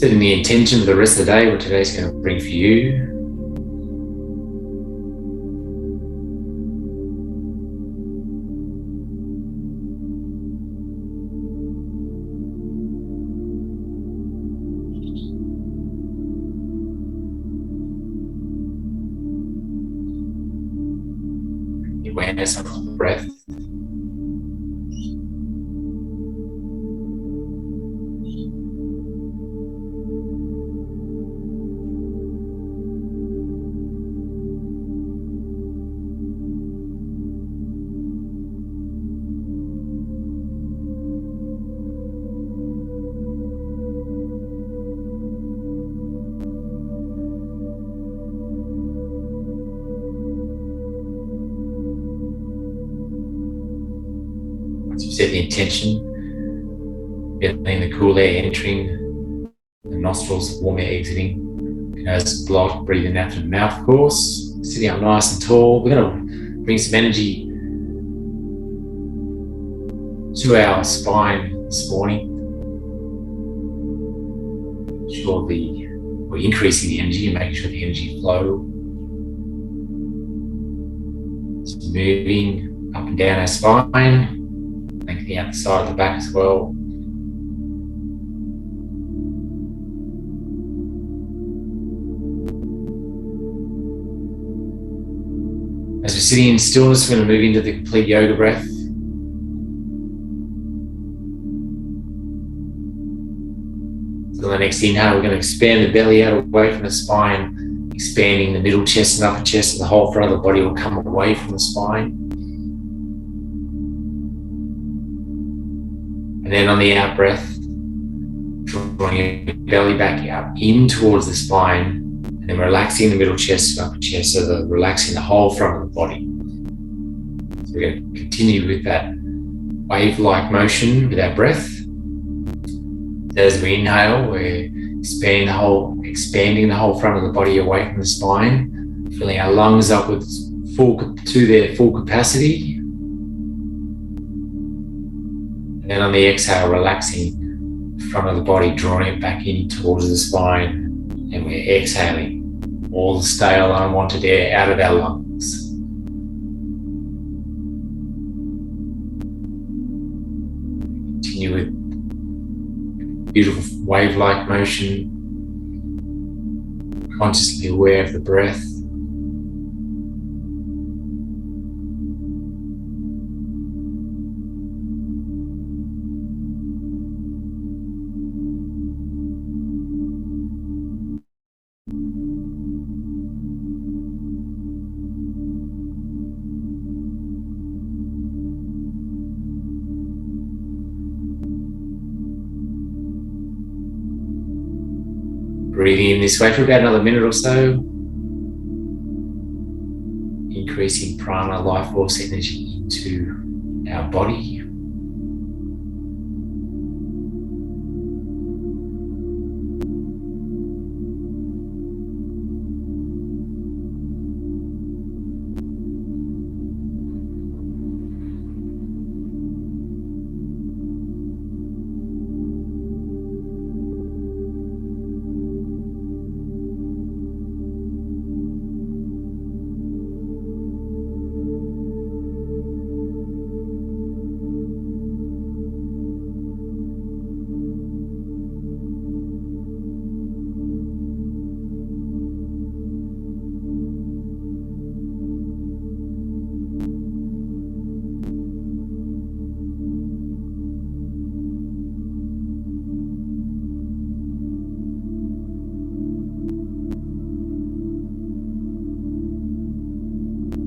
Setting the intention for the rest of the day, what today's going to bring for you. Awareness of the breath. Once you set the intention, feeling the cool air entering the nostrils, the warm air exiting. As block, breathing out through the mouth, of course. Sitting up nice and tall. We're going to bring some energy to our spine this morning. Sure, we're increasing the energy and making sure the energy flow. So moving up and down our spine. Lengthening out the side of the back as well. As we're sitting in stillness, we're going to move into the complete yoga breath. So on the next inhale, we're going to expand the belly out away from the spine, expanding the middle chest and upper chest, and the whole front of the body will come away from the spine. And then on the out breath, drawing your belly back out in towards the spine, and then relaxing the middle chest and upper chest, so relaxing the whole front of the body. So we're going to continue with that wave-like motion with our breath. As we inhale, we're expanding the whole front of the body away from the spine, filling our lungs up to their full capacity. And then on the exhale, relaxing the front of the body, drawing it back in towards the spine. And we're exhaling all the stale, unwanted air out of our lungs. Continue with beautiful wave-like motion, consciously aware of the breath. Breathing in this way for about another minute or so. Increasing prana, life force energy into our body.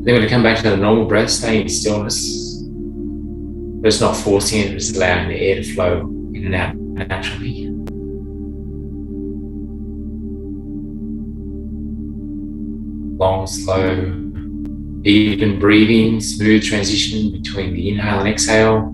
Then we're going to come back to the normal breath, staying in stillness. But it's not forcing it, it's allowing the air to flow in and out naturally. Long, slow, even breathing, smooth transition between the inhale and exhale.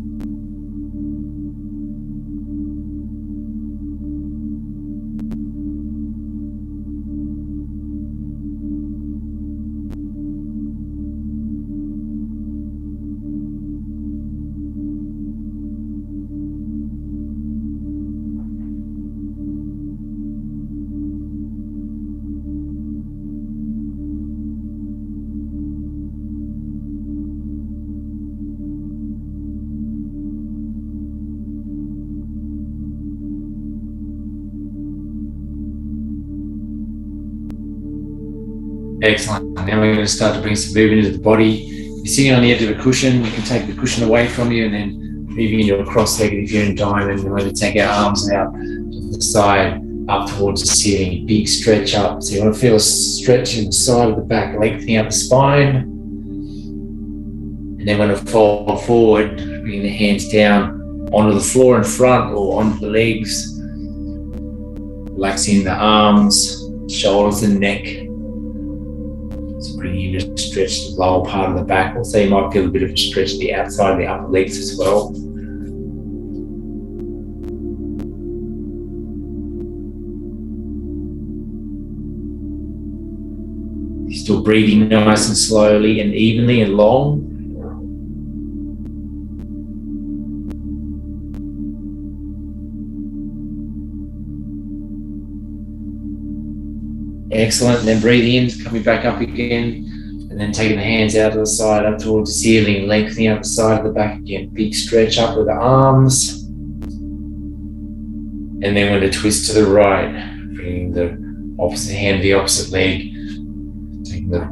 Excellent. And then we're going to start to bring some movement into the body. You're sitting on the edge of a cushion. You can take the cushion away from you and then moving into a cross-legged if you're in diamond. We're going to take our arms out to the side, up towards the ceiling. Big stretch up. So you want to feel a stretch in the side of the back, lengthening out the spine. And then we're going to fall forward, bringing the hands down onto the floor in front or onto the legs. Relaxing the arms, shoulders and neck. So bringing you to stretch the lower part of the back. Also you might feel a bit of a stretch to the outside of the upper legs as well. Still breathing nice and slowly and evenly and long. Excellent. And then breathing in, coming back up again, and then taking the hands out to the side, up towards the ceiling, lengthening out the side of the back again. Big stretch up with the arms. And then we're going to twist to the right, bringing the opposite hand to the opposite leg. Taking the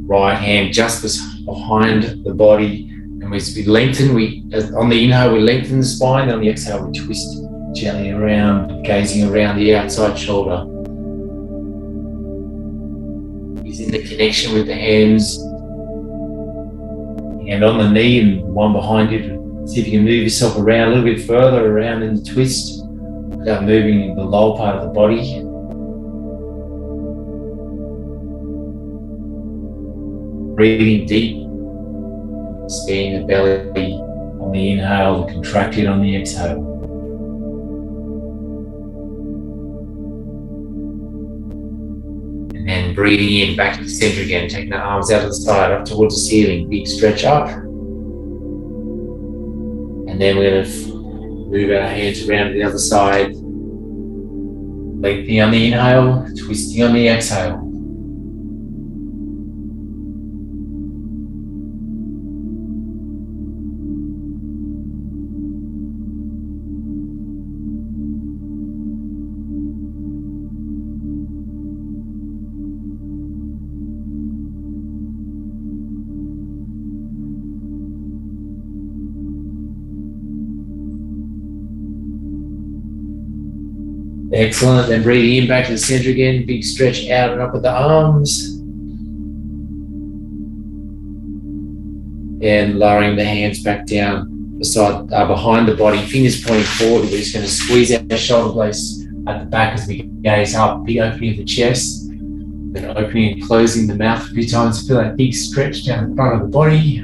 right hand just behind the body. And we lengthen, on the inhale we lengthen the spine, on the exhale we twist gently around, gazing around the outside shoulder. Using the connection with the hands, hand on the knee and one behind you. See if you can move yourself around a little bit further around in the twist without moving the lower part of the body. Breathing deep, expanding the belly on the inhale, contracting on the exhale. And then breathing in, back to the center again, taking the arms out to the side, up towards the ceiling, big stretch up. And then we're going to move our hands around to the other side, lengthening on the inhale, twisting on the exhale. Excellent. Then breathing in, back to the center again. Big stretch out and up with the arms. And lowering the hands back down behind the body. Fingers pointing forward. We're just going to squeeze out our shoulder blades at the back as we gaze up. Big opening of the chest. Then opening and closing the mouth a few times. Feel that big stretch down the front of the body.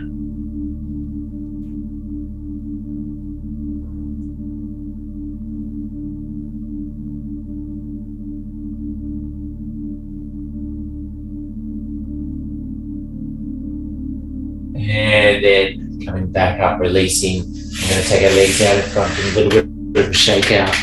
And then coming back up, releasing. I'm going to take our legs out in front, and a little bit of a shake out.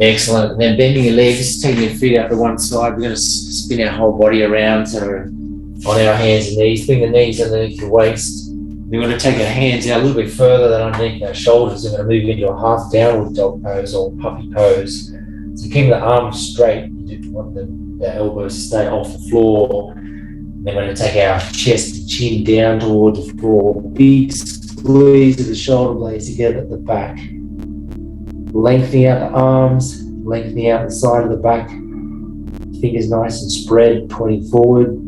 Excellent. And then bending your legs, taking your feet out to one side. We're going to spin our whole body around, so we're on our hands and knees. Bring the knees underneath your waist. We're going to take our hands out a little bit further than underneath our shoulders. We're going to move into a half downward dog pose or puppy pose. So keep the arms straight. You do want the elbows to stay off the floor. And then we're going to take our chest and chin down towards the floor. Big squeeze of the shoulder blades together at the back. Lengthening out the arms, lengthening out the side of the back. Fingers nice and spread, pointing forward.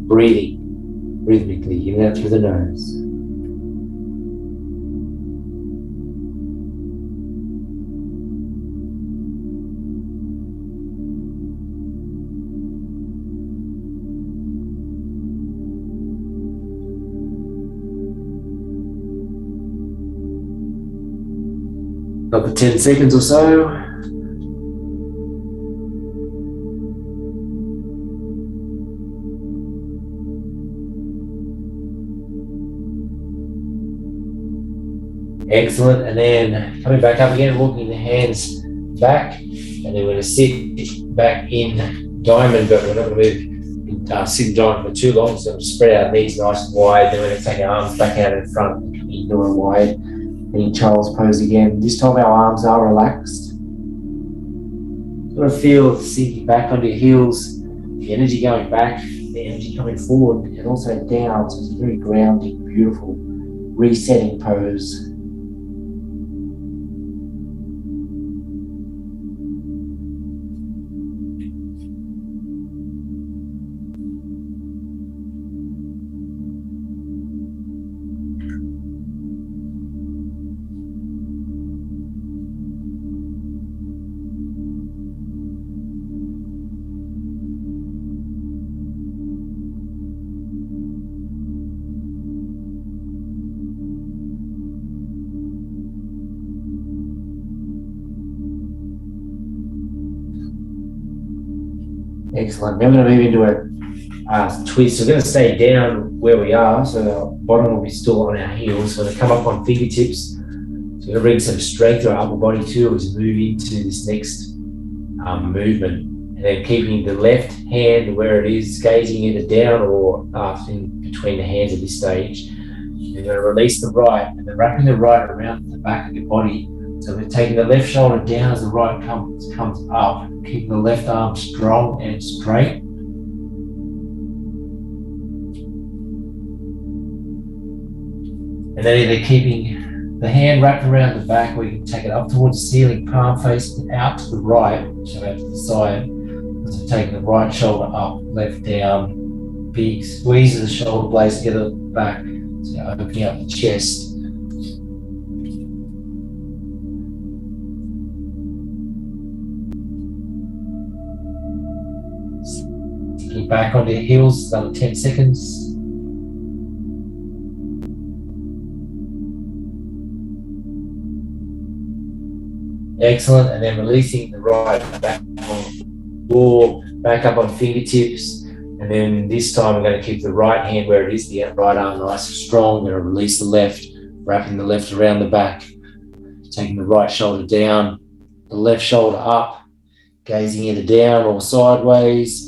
Breathing rhythmically, in and out through the nose. Another 10 seconds or so. Excellent. And then coming back up again, walking the hands back, and then we're going to sit back in diamond, but we're not going to move in sitting down for too long, so spread our knees nice and wide. Then we're going to take our arms back out in front, into a wide knee child's pose again. This time our arms are relaxed. You want to feel sinking back onto your heels, the energy going back, the energy coming forward and also down. So it's a very grounding, beautiful, resetting pose. Excellent. Now we're going to move into a twist. So we're going to stay down where we are, so our bottom will be still on our heels. So we're going to come up on fingertips. So we're going to bring some strength to our upper body too as we move into this next movement. And then keeping the left hand where it is, gazing either down or in between the hands at this stage. You're going to release the right, and then wrapping the right around the back of your body. So we're taking the left shoulder down as the right comes up, keeping the left arm strong and straight. And then either keeping the hand wrapped around the back, or you can take it up towards the ceiling, palm facing out to the right, so out to the side. So taking the right shoulder up, left down, big squeeze of the shoulder blades together back, so opening up the chest. Back onto your heels, another 10 seconds. Excellent, and then releasing the right back on the floor, back up on fingertips, and then this time we're going to keep the right hand where it is, the right arm nice and strong. We're going to release the left, wrapping the left around the back, taking the right shoulder down, the left shoulder up, gazing either down or sideways.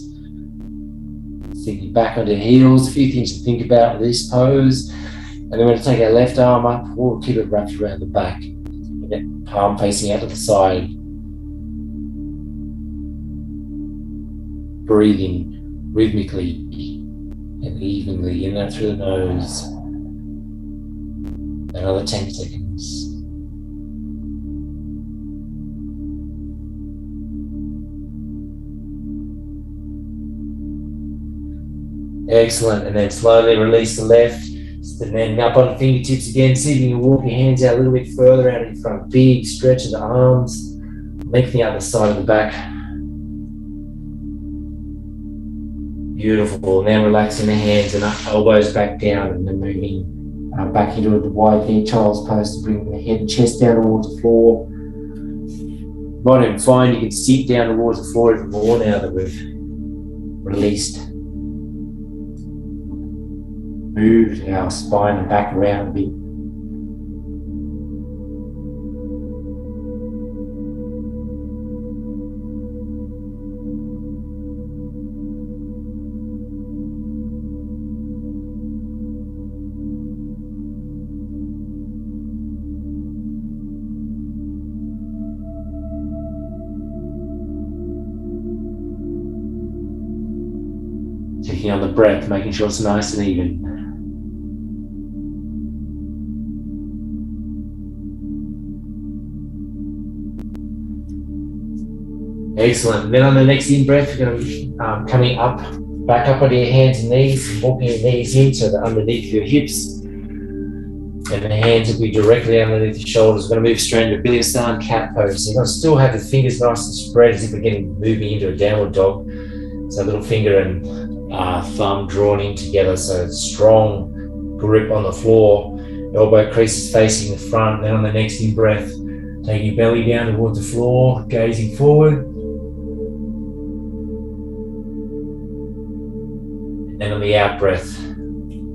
Thinking back onto heels, a few things to think about with this pose. And then we're going to take our left arm up, or keep it wrapped around the back, palm facing out to the side. Breathing rhythmically and evenly in and out through the nose. Another 10 seconds. Excellent, and then slowly release the left, and then up on fingertips again. See if you can walk your hands out a little bit further out in front. Big stretch of the arms, lengthening out the side of the back. Beautiful. Now relaxing the hands and elbows back down, and then moving back into the wide knee child's pose to bring the head and chest down towards the floor. Might even find you can sit down towards the floor even more now that we've released. Move our spine and back around a bit. Checking on the breath, making sure it's nice and even. Excellent. And then on the next in-breath, you're going to be coming up, back up onto your hands and knees, walking your knees in so they're underneath your hips. And the hands will be directly underneath your shoulders. We're going to move straight into Billiard cat pose. So you're going to still have the fingers nice and spread as if we're moving into a downward dog. So little finger and thumb drawn in together, so it's strong grip on the floor. Elbow creases facing the front. Then on the next in-breath, taking your belly down towards the floor, gazing forward. And on the out breath,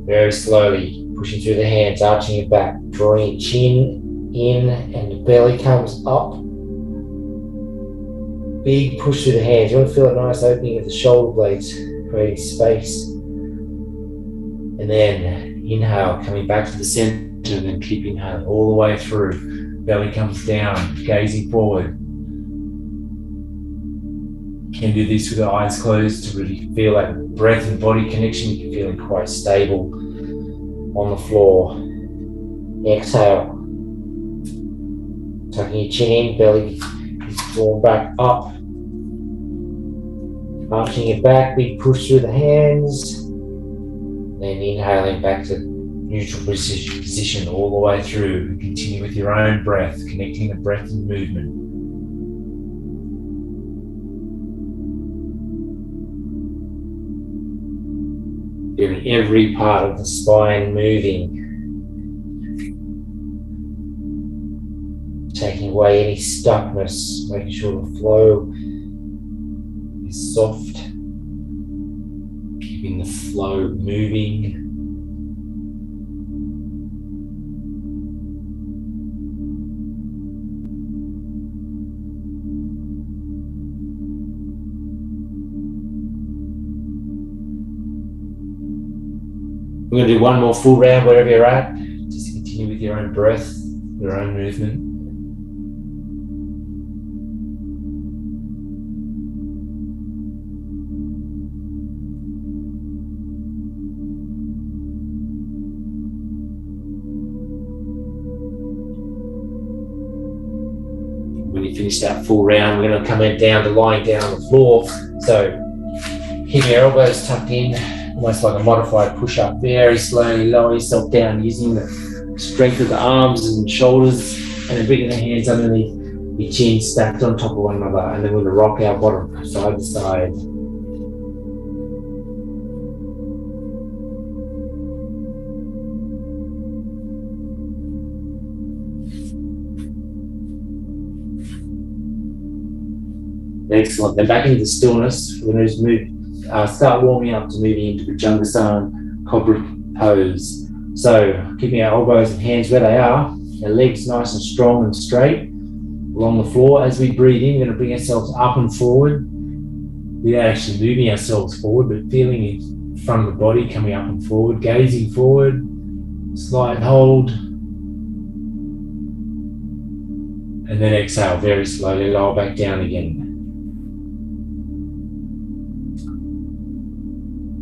very slowly pushing through the hands, arching your back, drawing your chin in, and the belly comes up. Big push through the hands. You want to feel a nice opening of the shoulder blades. creating space. And then inhale, coming back to the center, and then keep inhaling all the way through. Belly comes down, gazing forward. You can do this with the eyes closed to really feel that breath and body connection. You can feel it quite stable on the floor. Exhale. Tucking your chin in, belly is drawn back up. Arching it back, big push through the hands. Then inhaling back to neutral position all the way through. Continue with your own breath, connecting the breath and movement. Feeling every part of the spine moving. Taking away any stuckness, making sure the flow is soft. Keeping the flow moving. We're going to do one more full round wherever you're at. Just continue with your own breath, your own movement. When you finish that full round, we're going to come down to lying down on the floor. So keep your elbows tucked in, almost like a modified push-up. Very slowly lower yourself down using the strength of the arms and shoulders, and then bringing the hands underneath your chin stacked on top of one another. And then we're going to rock our bottom side to side. Excellent. Then back into stillness. We're going to just move, start warming up to moving into Bhujangasana Cobra pose. So keeping our elbows and hands where they are, our legs nice and strong and straight along the floor. As we breathe in, we're going to bring ourselves up and forward without actually moving ourselves forward, but feeling it in front of the body, coming up and forward, gazing forward, slight hold. And then exhale very slowly, lower back down again.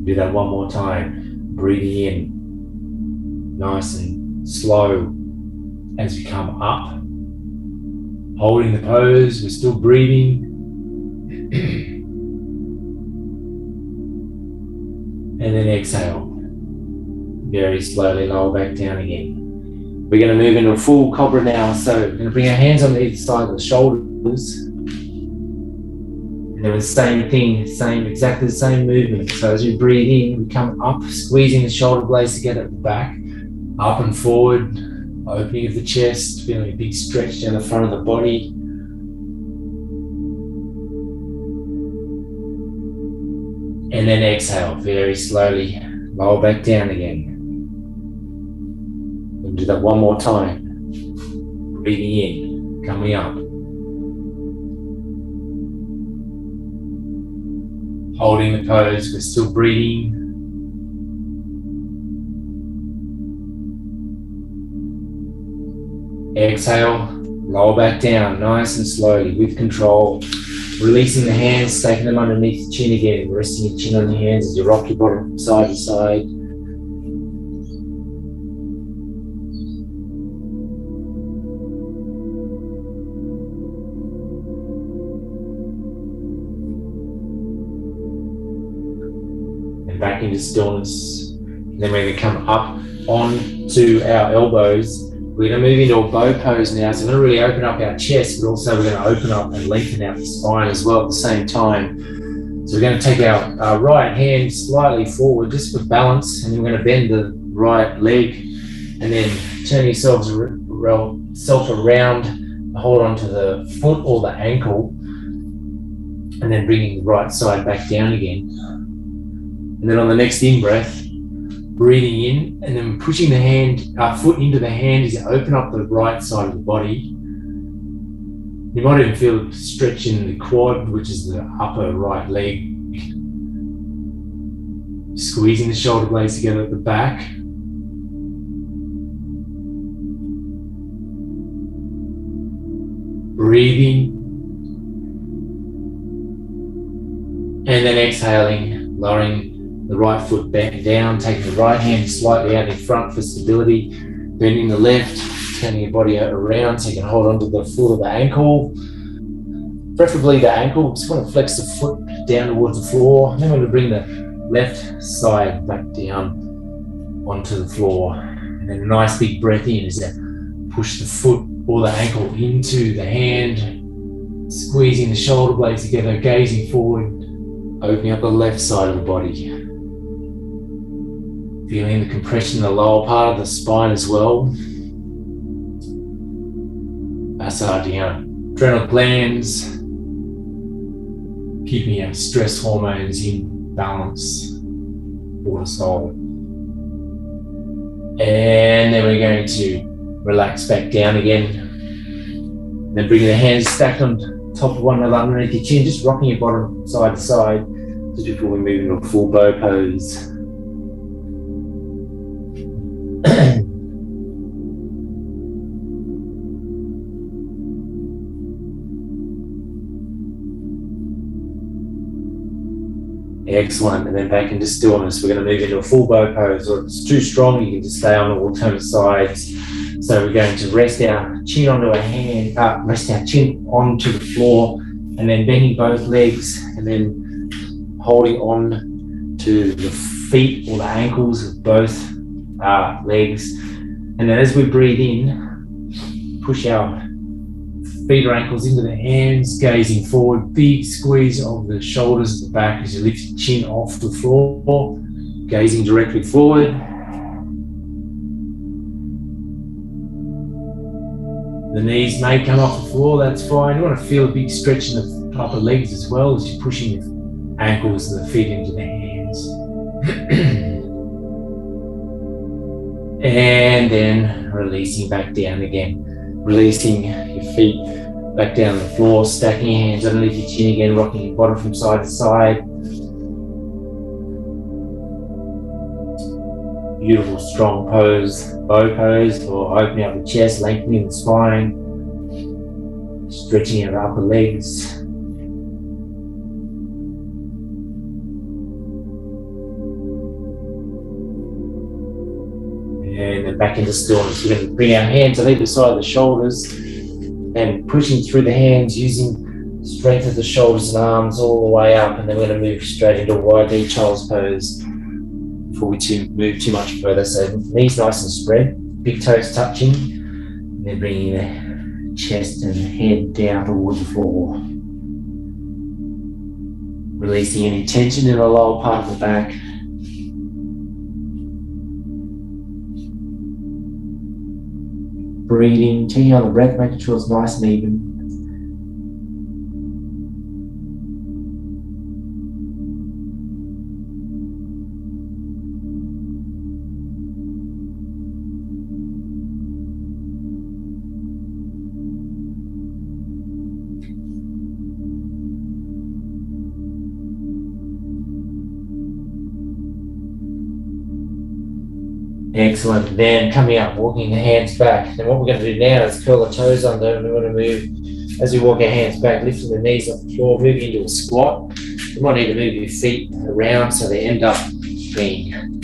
Do that one more time. Breathing in, nice and slow as we come up. Holding the pose, we're still breathing. And then exhale. Very slowly lower back down again. We're going to move into a full cobra now. So we're going to bring our hands on either side of the shoulders. And then the same thing, exactly the same movement. So as we breathe in, we come up, squeezing the shoulder blades together at the back, up and forward, opening of the chest, feeling a big stretch down the front of the body. And then exhale, very slowly, lower back down again. We'll do that one more time. Breathing in, coming up. Holding the pose, we're still breathing. Exhale, lower back down, nice and slowly, with control. Releasing the hands, taking them underneath the chin again, resting your chin on the hands as you rock your bottom from side to side. And back into stillness. And then we're going to come up onto our elbows. We're going to move into a bow pose now, so we're going to really open up our chest, but also we're going to open up and lengthen out the spine as well at the same time. So we're going to take our right hand slightly forward just for balance, and then we're going to bend the right leg, and then turn yourself around, hold onto the foot or the ankle, and then bringing the right side back down again. And then on the next in-breath, breathing in and then pushing the foot into the hand as you open up the right side of the body. You might even feel a stretch in the quad, which is the upper right leg. Squeezing the shoulder blades together at the back. Breathing. And then exhaling, lowering the right foot back down, taking the right hand slightly out in front for stability, bending the left, turning your body around so you can hold onto the foot of the ankle. Preferably the ankle, just want to flex the foot down towards the floor. Then we're going to bring the left side back down onto the floor. And then a nice big breath in as that push the foot or the ankle into the hand, squeezing the shoulder blades together, gazing forward, opening up the left side of the body. Feeling the compression in the lower part of the spine as well. Massaging our adrenal glands, keeping our stress hormones in balance, cortisol. And then we're going to relax back down again. Then bringing the hands stacked on top of one another underneath your chin, just rocking your bottom side to side just before we move into a full bow pose. Excellent, and then back into stillness. We're going to move into a full bow pose, or if it's too strong, you can just stay on the alternate sides. So we're going to rest our chin onto our hand, rest our chin onto the floor, and then bending both legs, and then holding on to the feet or the ankles of both legs. And then as we breathe in, push our feet or ankles into the hands, gazing forward, big squeeze of the shoulders at the back as you lift your chin off the floor, gazing directly forward. The knees may come off the floor, that's fine. You want to feel a big stretch in the upper legs as well as you're pushing the ankles and the feet into the hands. And then releasing back down again. Releasing your feet back down the floor, stacking your hands underneath your chin again, rocking your bottom from side to side. Beautiful strong pose, bow pose, or opening up the chest, lengthening the spine, stretching our upper legs. And then back into stillness. We're going to bring our hands on either side of the shoulders and pushing through the hands using strength of the shoulders and arms all the way up. And then we're going to move straight into a wide knee child's pose before we move too much further. So knees nice and spread, big toes touching, and then bringing the chest and head down towards the floor. Releasing any tension in the lower part of the back. Breathing, taking on the breath, making sure it's nice and even. Excellent. Then coming up, walking the hands back. And what we're going to do now is curl the toes under, and we're going to move, as we walk our hands back, lifting the knees off the floor, moving into a squat. You might need to move your feet around so they end up being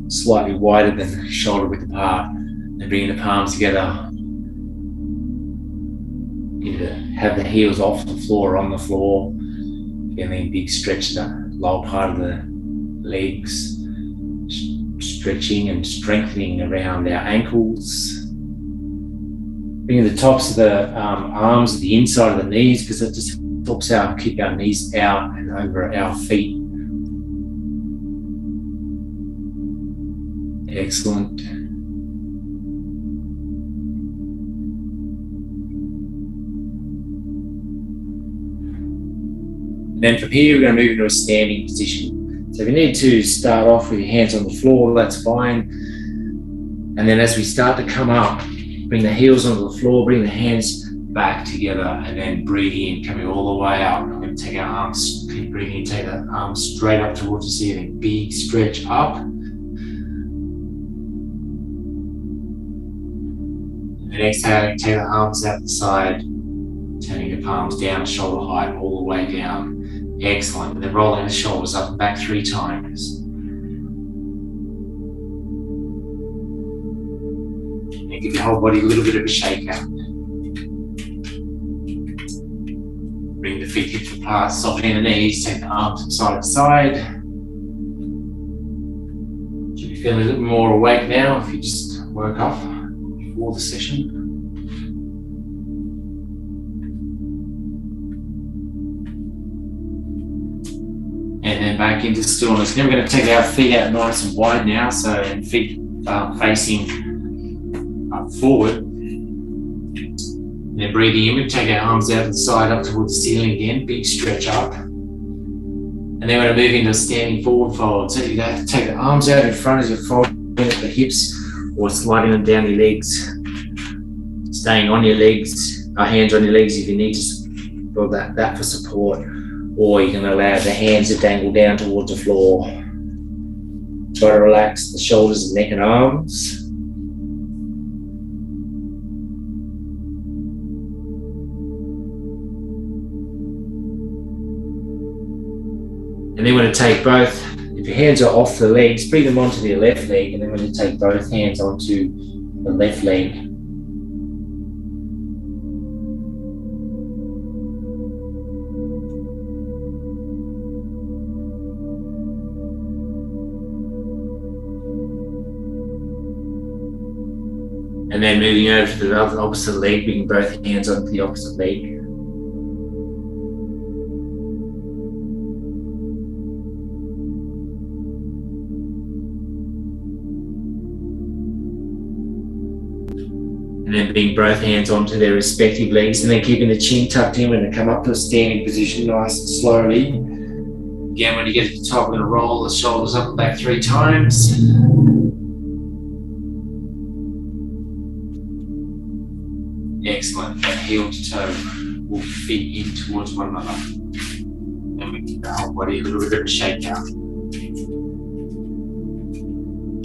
slightly wider than shoulder width apart. And bringing the palms together. You have the heels off the floor or on the floor. Feeling a big stretch the lower part of the legs. Stretching and strengthening around our ankles. Bringing the tops of the arms to the inside of the knees, because it just helps keep our knees out and over our feet. Excellent. And then from here, we're going to move into a standing position. So if you need to start off with your hands on the floor, that's fine. And then as we start to come up, bring the heels onto the floor, bring the hands back together, and then breathing in, coming all the way up. I'm going to take our arms, keep breathing in, take the arms straight up towards the ceiling. Big stretch up. And then exhaling, take the arms out the side, turning the palms down, shoulder height, all the way down. Excellent. And then rolling the shoulders up and back 3 times. And give your whole body a little bit of a shake out. Bring the feet hips apart, softening the knees, take the arms from side to side. Should be feeling a little more awake now if you just woke up before the session. And then back into stillness. Then we're going to take our feet out nice and wide now, so feet facing forward. And then breathing in, we take our arms out to the side up towards the ceiling again, big stretch up. And then we're going to move into a standing forward fold. So you have to take the arms out in front as you're folding at the hips or sliding them down your legs. Staying on your legs, hands on your legs if you need to build that for support. Or you can allow the hands to dangle down towards the floor. Try to relax the shoulders, neck and arms. And then we're going to take both, if your hands are off the legs, bring them onto the left leg, and then we're going to take both hands onto the left leg. And then moving over to the opposite leg, bringing both hands onto the opposite leg. And then bring both hands onto their respective legs, and then keeping the chin tucked in. We're going to come up to a standing position nice and slowly. Again, when you get to the top, we're going to roll the shoulders up and back 3 times. Excellent. And heel to toe will fit in towards one another. And we give the whole body a little bit of a shake out.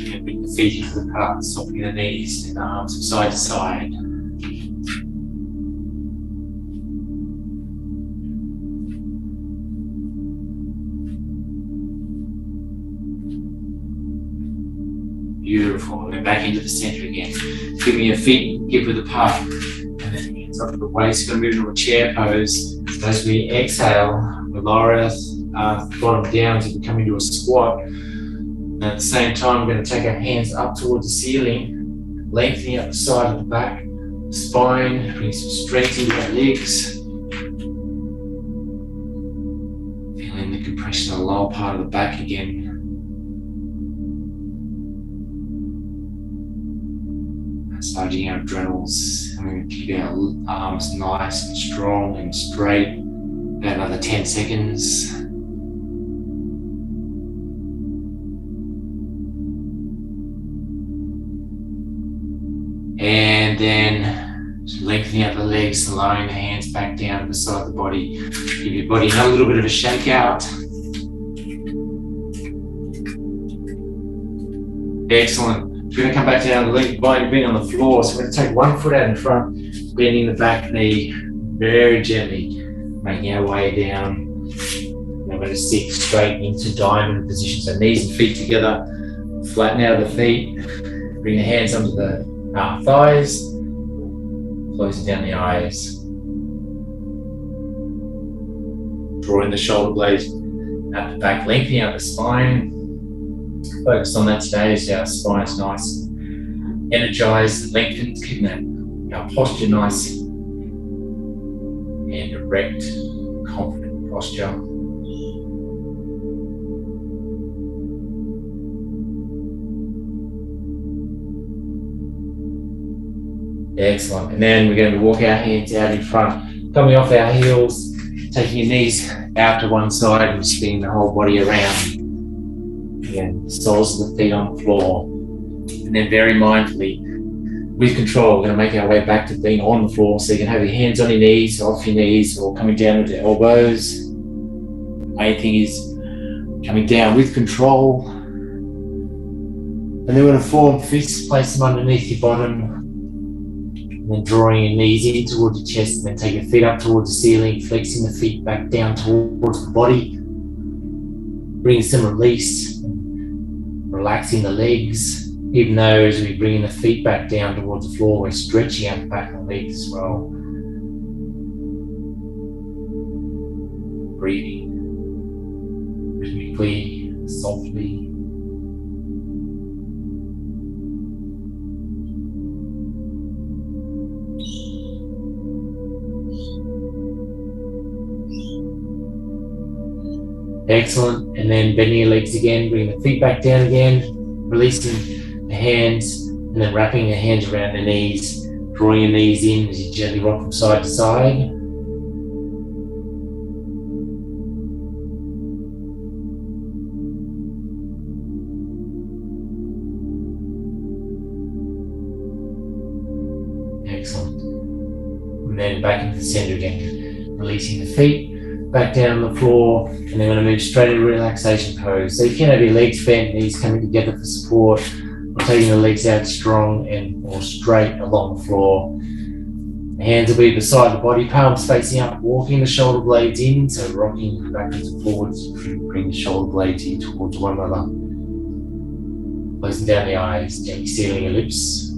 And bring the feet into the apart, softening the knees and the arms from side to side. Beautiful. And then back into the center again. Keeping your feet hip width apart. And then hands up to the waist. Going to move into a chair pose. So as we exhale, we lower our bottom down as we come into a squat. And at the same time, we're going to take our hands up towards the ceiling, lengthening up the side of the back, spine, bring some strength into our legs. Feeling the compression of the lower part of the back again. Massaging our adrenals, and we're going to keep our arms nice and strong and straight. About another 10 seconds. And then lengthening out the legs and lowering the hands back down beside the body. Give your body another little bit of a shake out. Excellent. We're going to come back down, the body being on the floor. So we're going to take one foot out in front, bending the back knee very gently, making our way down. Now we're going to sit straight into diamond position. So knees and feet together, flatten out the feet, bring the hands under the thighs, closing down the eyes. Drawing the shoulder blades out the back, lengthening out the spine. Focus on that today as our spine's nice, energized, lengthened, keeping our posture nice and erect, confident posture. Excellent. And then we're going to walk our hands out in front, coming off our heels, taking your knees out to one side and spinning the whole body around. Again, soles of the feet on the floor. And then very mindfully, With control, we're going to make our way back to being on the floor. So you can have your hands on your knees, off your knees, or coming down with your elbows. Main thing is coming down with control. And then we're going to form fists, place them underneath your bottom. And then drawing your knees in towards your chest, and then take your feet up towards the ceiling, flexing the feet back down towards the body. Bring some release, relaxing the legs, even though as we bring the feet back down towards the floor, we're stretching out the back of the legs as well. Breathing rhythmically, softly. Excellent. And then bending your legs again, bringing the feet back down again, releasing the hands, and then wrapping the hands around the knees, drawing your knees in as you gently rock from side to side. Excellent. And then back into the center again, releasing the feet back down on the floor, and then we're going to move straight into relaxation pose. So you can have your legs bent, knees coming together for support, rotating the legs out strong and or straight along the floor. The hands will be beside the body, palms facing up, walking the shoulder blades in, so rocking backwards and forwards, bring the shoulder blades in towards one another. Closing down the eyes, gently sealing your lips.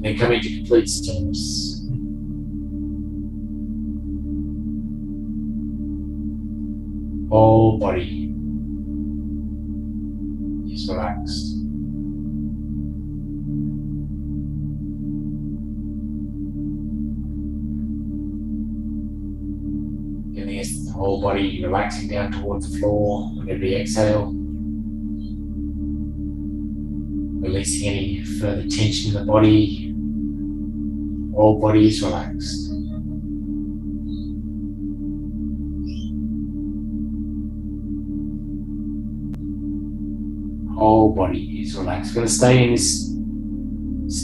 And coming to complete stillness. Whole body is relaxed. Getting the whole body relaxing down towards the floor on every exhale. Releasing any further tension in the body. Whole body is relaxed. Whole body is relaxed. Going to stay in this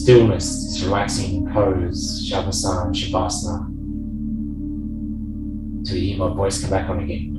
stillness, this relaxing pose, Shavasana, Shavasana, until you hear my voice come back on again.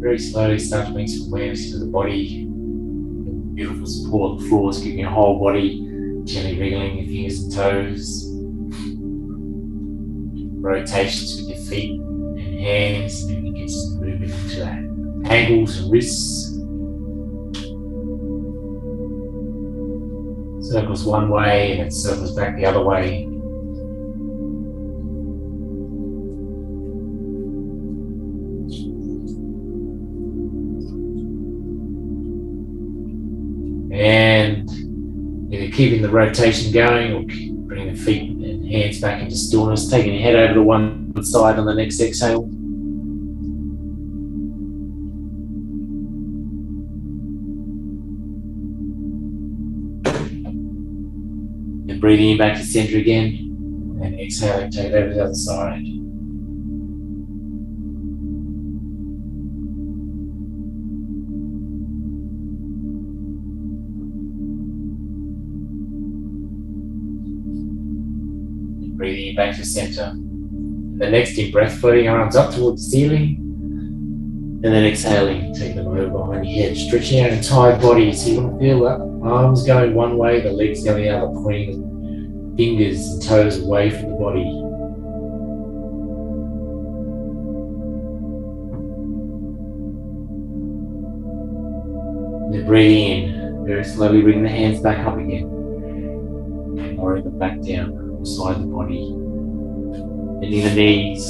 Very slowly start to bring some awareness to the body. Beautiful support, the floors, giving your whole body, gently wriggling your fingers and toes. Rotations with your feet and hands, and you get some movement into that. Ankles and wrists. Circles one way and it circles back the other way. And either keeping the rotation going or bringing the feet and hands back into stillness, taking your head over to one side on the next exhale. And breathing in back to center again, and exhaling, take it over to the other side. Breathing in back to center. The next deep breath, floating your arms up towards the ceiling. And then exhaling, take them over behind your head, stretching out your entire body. So you want to feel that arms going one way, the legs going the other, pointing fingers and toes away from the body. And then breathing in, very slowly bring the hands back up again. Lowering them back down, beside the body. Bending the knees.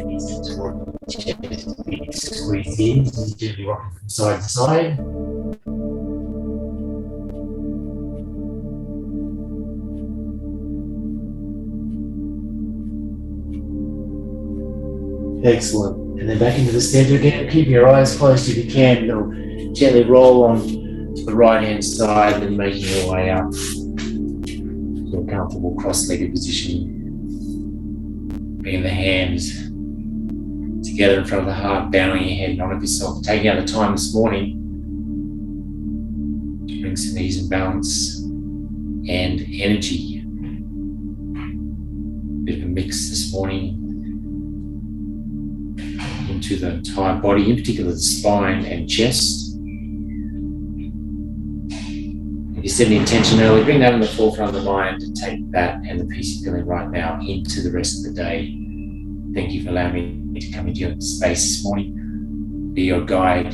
Knees toward the chest, big squeeze in, and gently rocking from side to side. Excellent. And then back into the center again. Keep your eyes closed if you can. You'll gently roll on to the right hand side and making your way up to a comfortable cross-legged position. Bringing the hands together in front of the heart, bowing your head in front of yourself. Taking out the time this morning to bring some ease and balance and energy. Bit of a mix this morning into the entire body, in particular the spine and chest. If you set the intention early, bring that in the forefront of the mind and take that and the peace you're feeling right now into the rest of the day. Thank you for allowing me to come into your space this morning. Be your guide.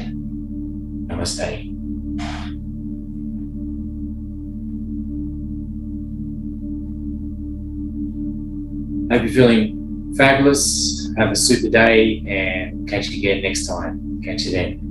Namaste. Hope you're feeling fabulous. Have a super day and catch you again next time. Catch you then.